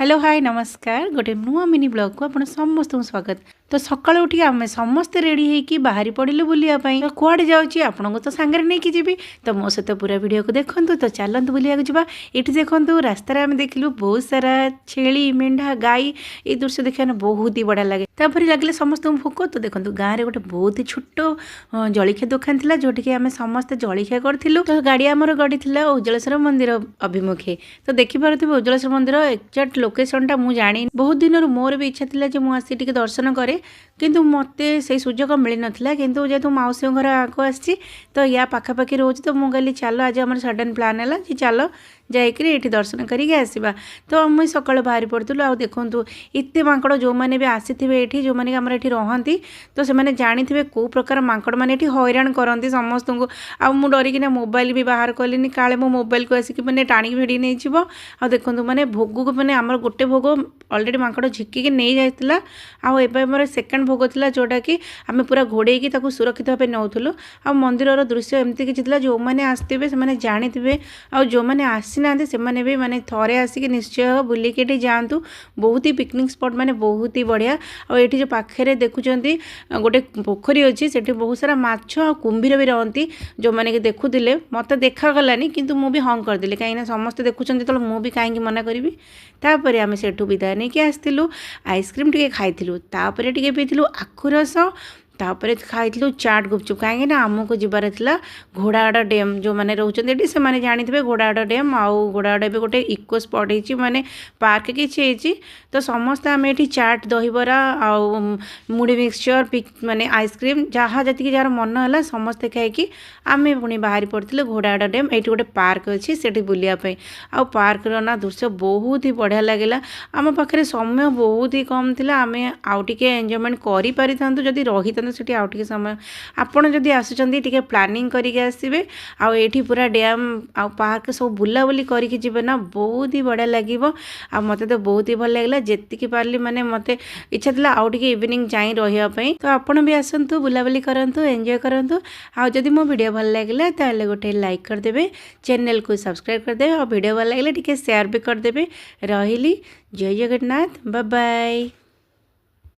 Hello hi नमस्कार गोटे नुआ मिनी ब्लॉग को आपण समस्त स्वागत। तो सकाळ उठी आम समस्ते रेडी होइकी बाहरी पड़िलु बुलिया पई। तो कुआडे जाउची आपनको तो सांगरे नै कि जीबी तो मो सहित पूरा वीडियो को देखंतु। तो चलंतु बुलिया को जिबा। एठी देखंतु रास्ता रे हम देखिलु बहुत सारा छेली मेंढा गाई। ए दृश्य देखिया बहुत ही बड़ा लागे। तापर लागले समस्त भोक। तो देखंतु गाँ रे गोटे बहुत ही छोट जलिखिया दुकान थिला जोठी कि आमे समस्त जलिखिया करथिलु। तो गाड़ी हमर गडी थिला उज्जलेश्वर मंदिर अभिमुखे। तो देखि पारथिबो उज्जलेश्वर मंदिर एक्जेक्ट लोकेशन टा मु जानी। बहुत दिन मोर भी इच्छा थिला जे मु आसी टिके दर्शन करे किंतु मते से सुजोग मिल नथिला। किंतु जेतु मौसी घर आगो आसी तो या पाखापाखि रोज तो मु कहली चलो आज हमर सडन प्लान है कि चलो जाइकरी एठी दर्शन करिके आसीबा। तो मुई सकाळ बाहरी पड़तलु। आ देखंतु इत्ते मांकड़ जो माने भी आसीथिबे एठी जो माने हमर एठी रहंती तो से माने जानिथिबे को प्रकार मांकड़ माने एठी हैरान करंती समस्त को। आ मु डरी किना मोबाइल भी बाहर कलिनी काले मो मोबाइल को आसी कि माने टाणी भिडी नै छिबो। आ देखंतु माने भोग को माने हमर गोटे भोग ऑलरेडी मांकड़ झिकी के नै जायतिला। आ एबे हमर सेकंड भोग थिला जोटा कि आमे पूरा घोड़े की ताकू सुरक्षित भाबे नौथुलु। आ मंदिरर दृश्य एमती कि थिला जो माने आस्थिबे से माने जानिथिबे। आ जो माने आसी नांदे से माने भी माने थरे आसी निश्चय बुली के जातु। बहुत ही पिकनिक स्पॉट माने बहुत ही बढ़िया। और ये जो पाखे देखुंत गोटे पोखरी अच्छी से बहुत सारा माछ आ कुंभीर भी रहती जो मैंने कि देखुले मत देखागलानी किंतु मु भी हाँ करदेली कहीं समस्ते देखुं तो मुझे कहीं मना करी। तापर आम से विदाय नहीं आसलु आइसक्रीम टे खाइलु तापर टे पीलु आखु रस तापर खाइलु चाट गुपचुप कहीं आमको जबार था घोड़ाहाड़ डैम जो मैंने रोचे से मैंने जानी घोड़ाहाड़ डैम आउ घोड़ाहाड़ भी गोटे इको स्पॉट होती माने पार्क किसी तो समस्त आम ये चाट दहीबरा आउ मुढ़ी मिक्सचर माने आइसक्रीम जहाँ जी जार मन है समस्ते खाई आम पुणी बाहरी पड़े घोड़ाहाड़ डैम ये गोटे पार्क अच्छी से बुलायापी आ पार्क ना दृश्य बहुत ही बढ़िया लगे। आम पाखे समय बहुत ही कम थी आम आउ टे एंजॉयमेंट कर पारि था जदि रही से आउ टे समय आपड़ जदि आसुँच टे प्लानिंग करके आसबे आठी पूरा डैम आ पार्क सब बुलाबुली करके जी ना बहुत ही बढ़िया लगे। आ मत तो बहुत ही भल लगे जी पार्ली माने मत इच्छा था आउ टे इवनिंग जाई रही। तो आपड़ भी आसतु बुलाबुली करूँ एंजॉय करूँ। आदि मो वीडियो भल लगे ताले गोटे लाइक करदे चैनल को सब्सक्राइब करदे और वीडियो भल लगे टे शेयर भी करदे। रही जय जगन्नाथ बाय बाय।